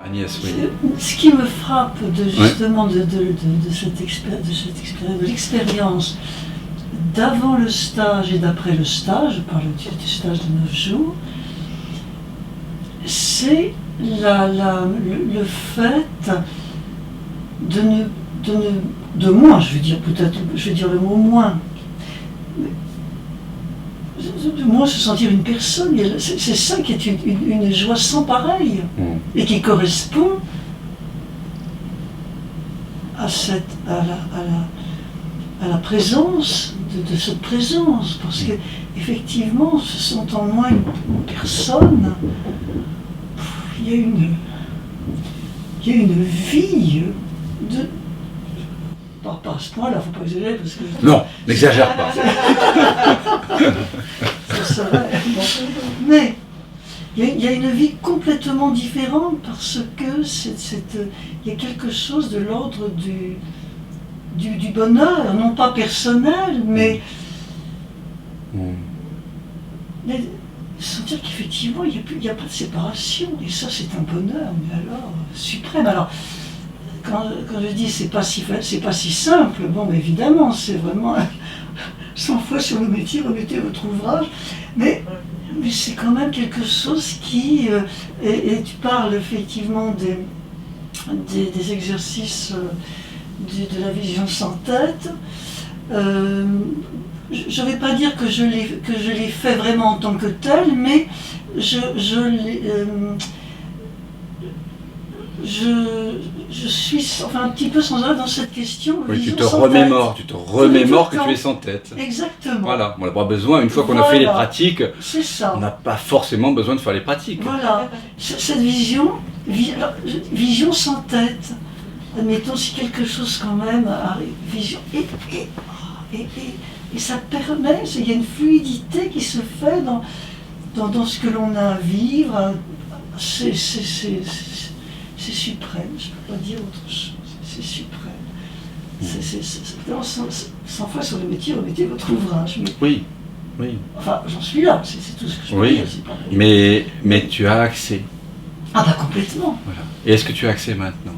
Agnès, oui. Ce qui me frappe justement de l'expérience d'avant le stage et d'après le stage, je parle du stage de 9 jours, c'est le fait de moins, je vais dire le mot moins, de moins se sentir une personne. C'est ça qui est une joie sans pareille et qui correspond à la présence de cette présence, parce que effectivement, se sentant moins une personne, il y a une vie de... Pas à ce point-là, il ne faut pas exagérer, parce que... Non, n'exagère pas. Mais il y a une vie complètement différente, parce que il y a quelque chose de l'ordre du bonheur, non pas personnel, mais sentir qu'effectivement il n'y a pas de séparation, et ça c'est un bonheur, mais alors suprême. Alors quand je dis c'est pas si simple, bon, mais évidemment c'est vraiment 100 fois sur le métier, remettez votre ouvrage, mais c'est quand même quelque chose qui et tu parles effectivement des exercices de la vision sans tête. Je ne vais pas dire que je l'ai fait vraiment en tant que tel, mais je suis enfin un petit peu sans arrêt dans cette question. Oui, tu te remémores que tu es sans tête. Exactement. Voilà, on n'a pas besoin, une fois qu'on a fait les pratiques, c'est ça. On n'a pas forcément besoin de faire les pratiques. Voilà, cette vision sans tête. Admettons si quelque chose quand même arrive, vision, et ça permet, il y a une fluidité qui se fait dans ce que l'on a à vivre, c'est suprême, je ne peux pas dire autre chose, c'est suprême. C'est 100 fois sur le métier, remettez votre ouvrage. Mais, oui. Enfin, j'en suis là, c'est tout ce que je peux dire. Mais tu as accès. Ah bah complètement. Voilà. Et est-ce que tu as accès maintenant?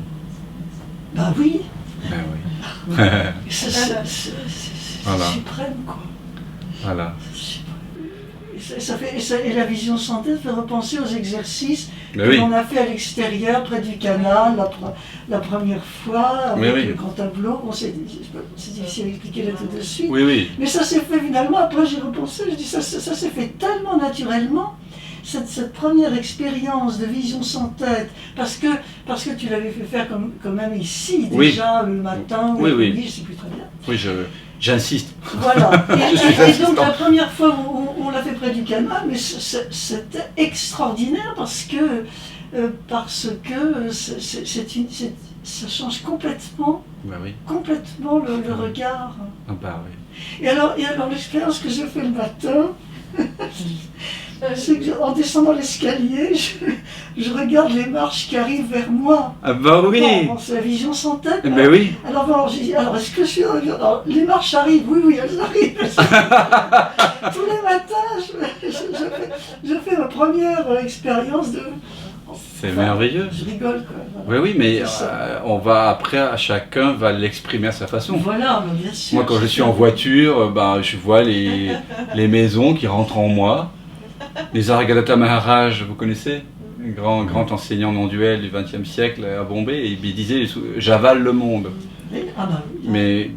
Bah oui. Ben oui. C'est voilà. Suprême, quoi. Voilà. Et la vision sans tête fait repenser aux exercices que l'on a fait à l'extérieur, près du canal, la première fois, avec le grand tableau. Bon, c'est difficile à expliquer là tout de suite. Mais ça s'est fait finalement, après j'ai repensé, je dis ça s'est fait tellement naturellement. Cette première expérience de vision sans tête, parce que tu l'avais fait faire quand même ici, déjà le matin, ou l'après-midi, je ne sais plus très bien. Oui, j'insiste. Voilà. Et donc la première fois où on l'a fait près du canal, mais c'était extraordinaire parce que ça change complètement, complètement le regard. Ah bah oui. Et alors l'expérience que j'ai fait le matin, c'est qu'en descendant l'escalier, je regarde les marches qui arrivent vers moi. Ah bah oui. Bon, c'est la vision sans tête. Ben oui. Alors j'ai dit, est-ce que je suis... Alors, les marches arrivent, oui, elles arrivent. Tous les matins, je fais ma première expérience de... C'est merveilleux. Je rigole, quoi. Oui, mais on va après, chacun va l'exprimer à sa façon. Voilà, bien sûr. Moi, quand je suis en voiture, je vois les maisons qui rentrent en moi. Les Aragadata Maharaj, vous connaissez? Grand enseignant non-duel du XXe siècle à Bombay, et il disait « j'avale le monde ». Mais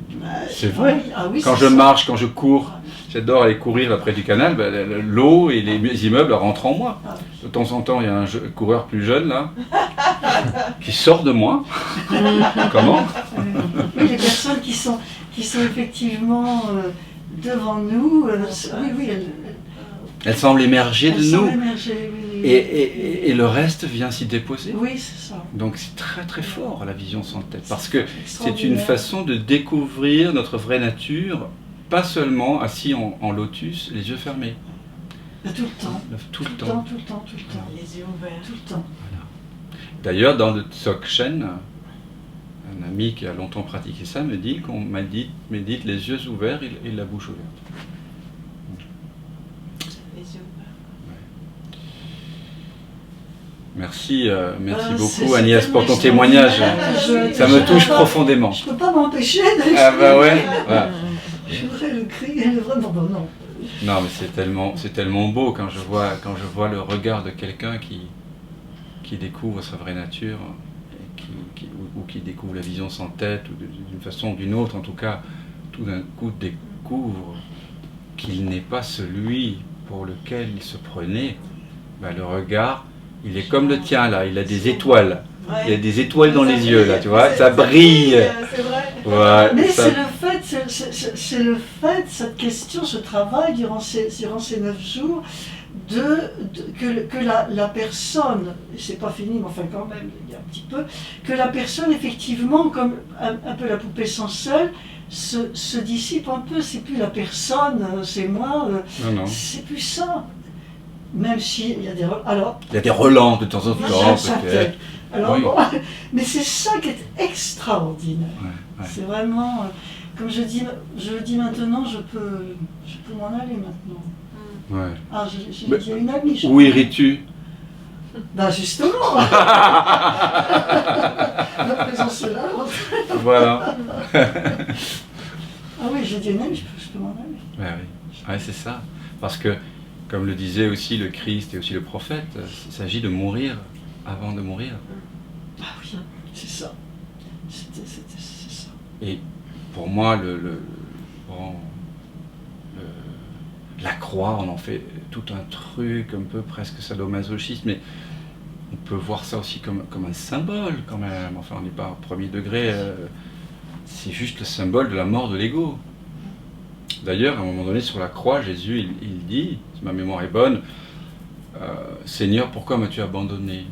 c'est vrai. Quand je marche, quand je cours, j'adore aller courir après du canal, l'eau et les immeubles rentrent en moi. De temps en temps, il y a un coureur plus jeune là, qui sort de moi. Comment? Oui, les personnes qui sont effectivement devant nous, elles semblent émerger de nous. Oui. Et le reste vient s'y déposer. Oui, c'est ça. Donc c'est très très fort la vision sans tête, parce que c'est une façon de découvrir notre vraie nature, pas seulement assis en lotus, les yeux fermés. Tout le temps. Tout le temps. Les yeux ouverts. Tout le temps. Voilà. D'ailleurs, dans le Dzogchen, un ami qui a longtemps pratiqué ça me dit qu'on médite les yeux ouverts et la bouche ouverte. Merci, merci C'est beaucoup Agnès pour ton témoignage. Ça me touche profondément. Je ne peux pas m'empêcher de... Ah bah ouais. Voilà. Je voudrais le crier, vraiment, non. Non, mais c'est tellement beau quand je vois le regard de quelqu'un qui découvre sa vraie nature, et ou qui découvre la vision sans tête, ou d'une façon ou d'une autre, en tout cas, tout d'un coup découvre qu'il n'est pas celui pour lequel il se prenait. Ben, le regard, il est comme le tien là, il a des étoiles. Ouais. Il y a des étoiles dans les yeux là, tu vois, ça brille. C'est vrai. Ouais, Mais ça... c'est le fait, cette question, ce travail durant ces 9 jours, que la personne, c'est pas fini, mais enfin quand même, il y a un petit peu, que la personne effectivement, comme un peu la poupée sans seule, se dissipe un peu, c'est plus la personne, c'est moi, c'est plus ça. Même s'il y a des... Alors, il y a des relents de temps en temps, peut-être. Alors, oui. Bon, mais c'est ça qui est extraordinaire. Ouais. C'est vraiment, comme je le dis maintenant, je peux m'en aller maintenant. Ouais. Ah, j'ai dit à une amie. Où irais-tu? Ben justement. La présence est là. Voilà. Ah oui, j'ai dit à une amie, je peux m'en aller. Ouais, oui, ouais, c'est ça. Parce que, comme le disait aussi le Christ et aussi le prophète, il s'agit de mourir avant de mourir. Ah oui, c'est ça. C'est ça. Et pour moi, la croix, on en fait tout un truc, un peu presque sadomasochiste, mais on peut voir ça aussi comme un symbole quand même. Enfin, on n'est pas au premier degré, c'est juste le symbole de la mort de l'ego. D'ailleurs, à un moment donné, sur la croix, Jésus, il dit, si ma mémoire est bonne, Seigneur, pourquoi m'as-tu abandonné?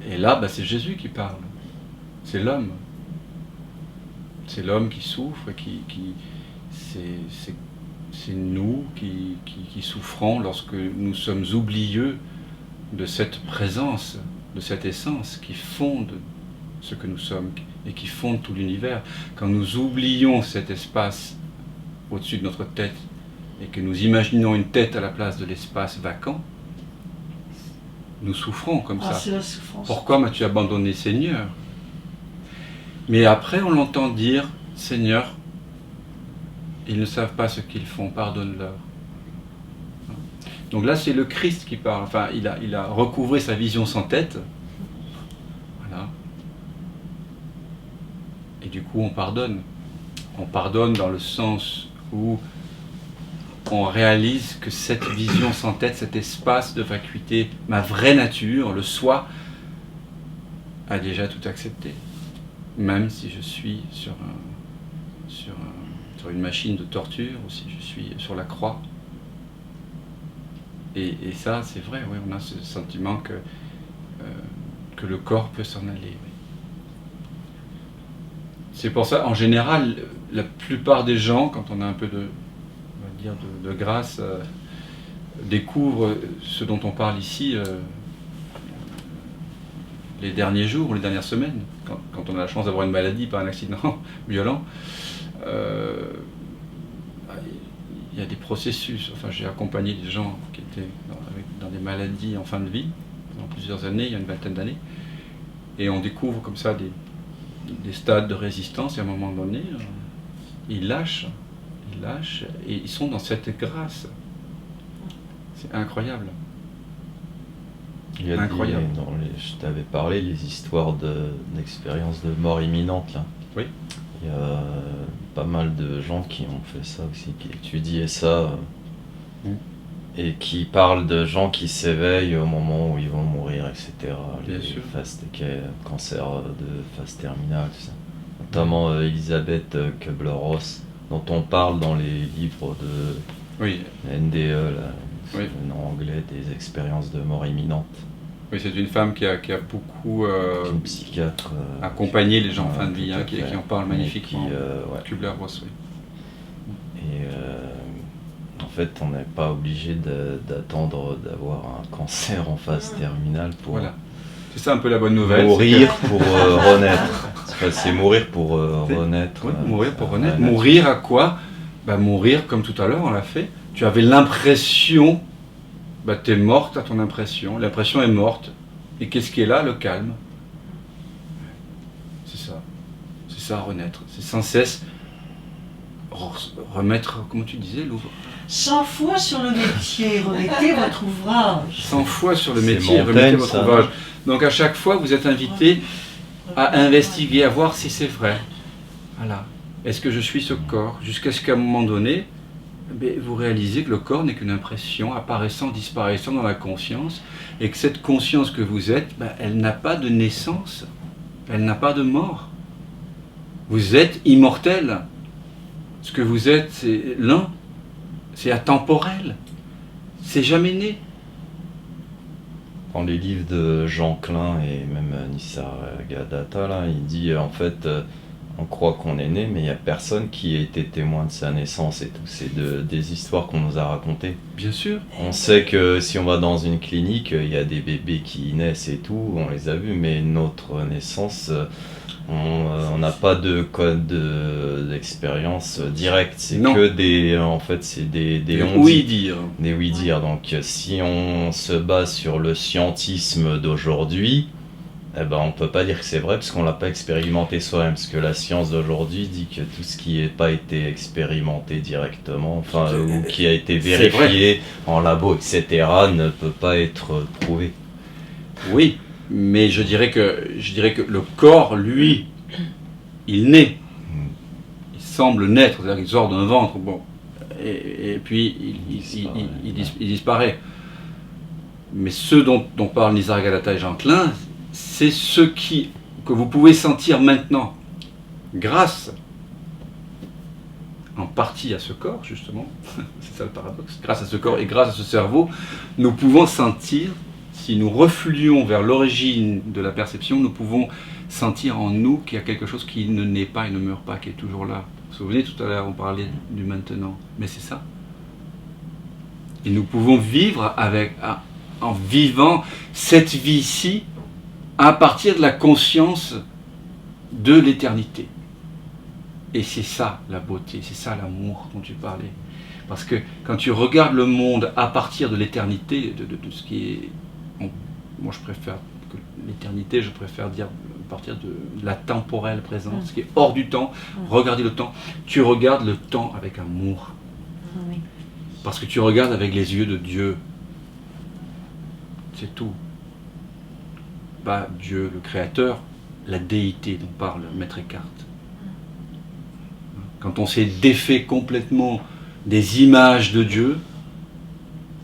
Et là, c'est Jésus qui parle. C'est l'homme. C'est l'homme qui souffre, c'est nous qui souffrons lorsque nous sommes oublieux de cette présence, de cette essence qui fonde ce que nous sommes et qui fonde tout l'univers. Quand nous oublions cet espace au-dessus de notre tête et que nous imaginons une tête à la place de l'espace vacant, nous souffrons comme ça. C'est la souffrance. Pourquoi m'as-tu abandonné, Seigneur? Mais après, on l'entend dire, Seigneur, ils ne savent pas ce qu'ils font, pardonne-leur. Donc là, c'est le Christ qui parle. Enfin, il a recouvré sa vision sans tête. Voilà. Et du coup, on pardonne. On pardonne dans le sens où on réalise que cette vision sans tête, cet espace de vacuité, ma vraie nature, le soi, a déjà tout accepté. Même si je suis sur une machine de torture, ou si je suis sur la croix. Et ça, c'est vrai, oui, on a ce sentiment que le corps peut s'en aller. Oui. C'est pour ça, en général, la plupart des gens, quand on a un peu de grâce, découvrent ce dont on parle ici les derniers jours, les dernières semaines, quand on a la chance d'avoir une maladie par un accident violent. Il y a des processus. Enfin, j'ai accompagné des gens qui étaient dans des maladies en fin de vie pendant plusieurs années, il y a une vingtaine d'années, et on découvre comme ça des stades de résistance, et à un moment donné, ils lâchent, et ils sont dans cette grâce. C'est incroyable. Il y a incroyable. Je t'avais parlé les histoires d'expériences de mort imminente là. Oui. Il y a pas mal de gens qui ont fait ça aussi, qui étudiaient ça et qui parlent de gens qui s'éveillent au moment où ils vont mourir, etc. Bien sûr. Cancer de phase terminale, tout ça. Notamment Elisabeth Kubler-Ross, dont on parle dans les livres de NDE, là, le nom anglais des expériences de mort imminente. Oui, c'est une femme qui a beaucoup une psychiatre, accompagné les gens en fin de vie, qui en parle magnifiquement. Kubler-Ross, oui. Et en fait, on n'est pas obligé d'attendre d'avoir un cancer en phase terminale pour... Voilà. C'est ça un peu la bonne nouvelle. Mourir pour renaître. C'est mourir pour renaître. Oui, mourir pour renaître. Mourir à quoi? Mourir, comme tout à l'heure, on l'a fait. Tu avais l'impression bah, tu es morte à ton impression. L'impression est morte. Et qu'est-ce qui est là? Le calme. C'est ça. C'est ça, renaître. C'est sans cesse remettre, comment tu disais, l'ouvre. 100 fois sur le métier, remettez votre ouvrage. 100 fois sur le métier, remettez votre ouvrage. Donc à chaque fois, vous êtes invité à investiguer, à voir si c'est vrai. Voilà. Est-ce que je suis ce corps? Jusqu'à ce qu'à un moment donné, vous réalisez que le corps n'est qu'une impression apparaissant, disparaissant dans la conscience, et que cette conscience que vous êtes, elle n'a pas de naissance, elle n'a pas de mort. Vous êtes immortel. Ce que vous êtes, c'est l'un, c'est atemporel, c'est jamais né. Dans les livres de Jean Klein et même Nisargadatta, là, il dit en fait, on croit qu'on est né, mais il n'y a personne qui a été témoin de sa naissance et tout. C'est des histoires qu'on nous a racontées. Bien sûr. On sait que si on va dans une clinique, il y a des bébés qui naissent et tout, on les a vus, mais notre naissance, on n'a pas de code d'expérience directe. C'est que des, en fait, c'est des oui-dire. Des oui-dire. Donc, si on se base sur le scientisme d'aujourd'hui, eh ben, on ne peut pas dire que c'est vrai parce qu'on ne l'a pas expérimenté soi-même. Parce que la science d'aujourd'hui dit que tout ce qui n'a pas été expérimenté directement, enfin, ou qui a été vérifié en labo, etc., ne peut pas être prouvé. Oui, mais je dirais que le corps, lui, il naît. Il semble naître, c'est-à-dire qu'il sort d'un ventre, bon, et puis il disparaît. Mais ce dont parlent Nisargadatta et Jean Klein, c'est ce que vous pouvez sentir maintenant, grâce en partie à ce corps, justement, c'est ça le paradoxe, grâce à ce corps et grâce à ce cerveau, nous pouvons sentir, si nous refluons vers l'origine de la perception, nous pouvons sentir en nous qu'il y a quelque chose qui ne naît pas et ne meurt pas, qui est toujours là. Vous vous souvenez, tout à l'heure, on parlait du maintenant, mais c'est ça. Et nous pouvons vivre en vivant cette vie-ci, à partir de la conscience de l'éternité. Et c'est ça la beauté, c'est ça l'amour dont tu parlais. Parce que quand tu regardes le monde à partir de l'éternité, de ce qui est... Moi je préfère que l'éternité, je préfère dire à partir de la temporelle présence, ce qui est hors du temps. Regardez le temps. Tu regardes le temps avec amour. Parce que tu regardes avec les yeux de Dieu. C'est tout. Pas Dieu, le Créateur, la déité dont parle Maître Eckhart. Quand on s'est défait complètement des images de Dieu,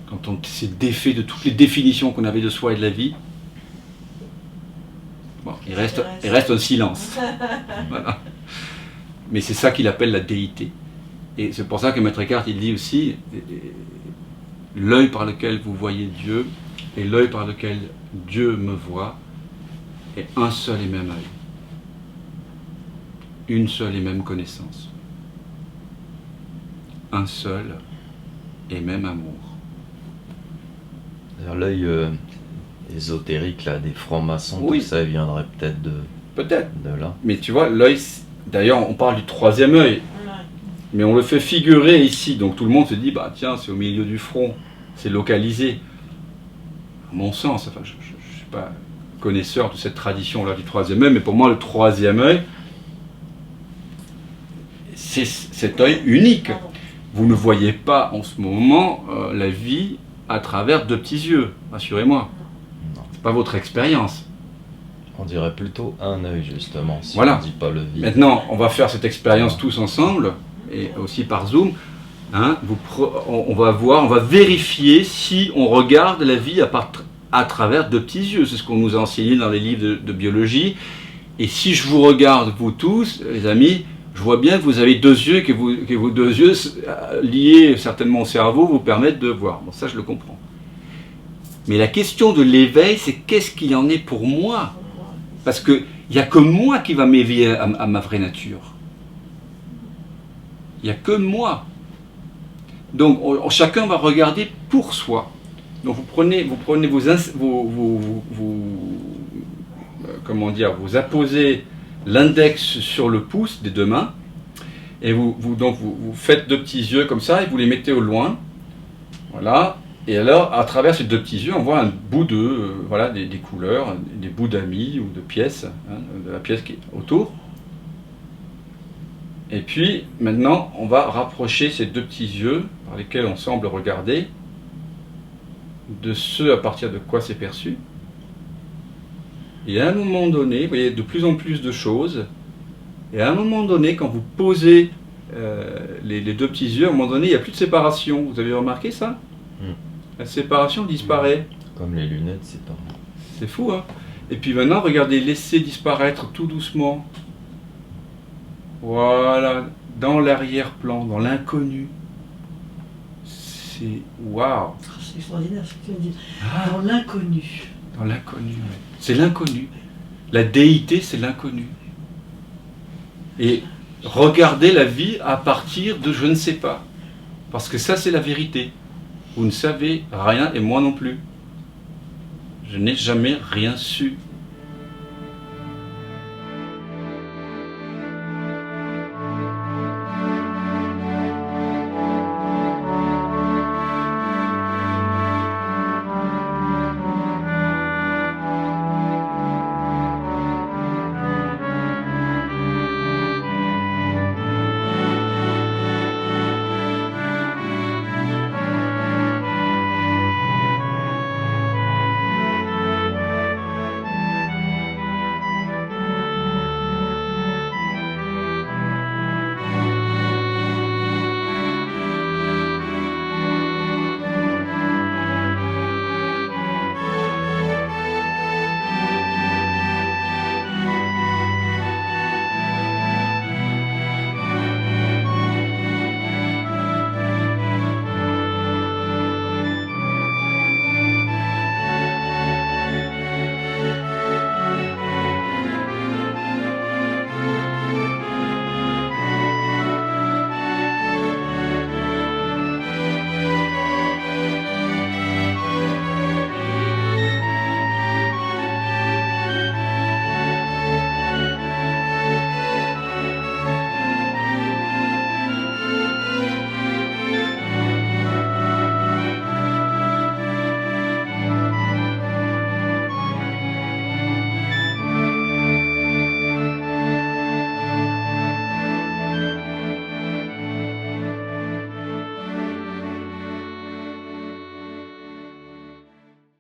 quand on s'est défait de toutes les définitions qu'on avait de soi et de la vie, bon, il reste un silence. Voilà. Mais c'est ça qu'il appelle la déité. Et c'est pour ça que Maître Eckhart, il dit aussi, l'œil par lequel vous voyez Dieu et l'œil par lequel Dieu me voit est un seul et même œil. Une seule et même connaissance. Un seul et même amour. L'œil ésotérique là, des francs-maçons, oui. Tout ça viendrait peut-être de là. Mais tu vois, l'œil, d'ailleurs on parle du troisième œil, mais on le fait figurer ici, donc tout le monde se dit, bah tiens, c'est au milieu du front, c'est localisé. À mon sens, enfin, je ne suis pas connaisseur de cette tradition-là du troisième œil, mais pour moi le troisième œil, c'est cet œil unique. Vous ne voyez pas en ce moment la vie à travers deux petits yeux, rassurez-moi. C'est pas votre expérience. On dirait plutôt un œil justement, si voilà. On ne dit pas le vide. Maintenant, on va faire cette expérience tous ensemble, et aussi par Zoom. Hein, on va vérifier si on regarde la vie à travers deux petits yeux. C'est ce qu'on nous a enseigné dans les livres de biologie. Et si je vous regarde, vous tous, les amis, je vois bien que vous avez deux yeux, que vos deux yeux liés certainement au cerveau vous permettent de voir. Bon, ça je le comprends. Mais la question de l'éveil, c'est qu'est-ce qu'il en est pour moi? Parce qu'il n'y a que moi qui va m'éveiller à ma vraie nature. Il n'y a que moi. Donc chacun va regarder pour soi. Donc vous prenez vous apposez l'index sur le pouce des deux mains, et vous faites deux petits yeux comme ça, et vous les mettez au loin. Voilà. Et alors, à travers ces deux petits yeux, on voit un bout de, voilà, des couleurs, des bouts d'amis ou de pièces, hein, de la pièce qui est autour. Et puis, maintenant, on va rapprocher ces deux petits yeux, par lesquels on semble regarder, de ceux à partir de quoi c'est perçu. Et à un moment donné, vous voyez de plus en plus de choses, et à un moment donné, quand vous posez les deux petits yeux, à un moment donné, il n'y a plus de séparation. Vous avez remarqué ça? La séparation disparaît. Comme les lunettes, c'est pareil. C'est fou, hein? Et puis maintenant, regardez, laissez disparaître tout doucement. Voilà, dans l'arrière-plan, dans l'inconnu. C'est waouh! C'est extraordinaire ce que tu viens de dire. Dans l'inconnu. Dans l'inconnu, ouais. C'est l'inconnu. La déité, c'est l'inconnu. Et regardez la vie à partir de je ne sais pas. Parce que ça, c'est la vérité. Vous ne savez rien et moi non plus. Je n'ai jamais rien su.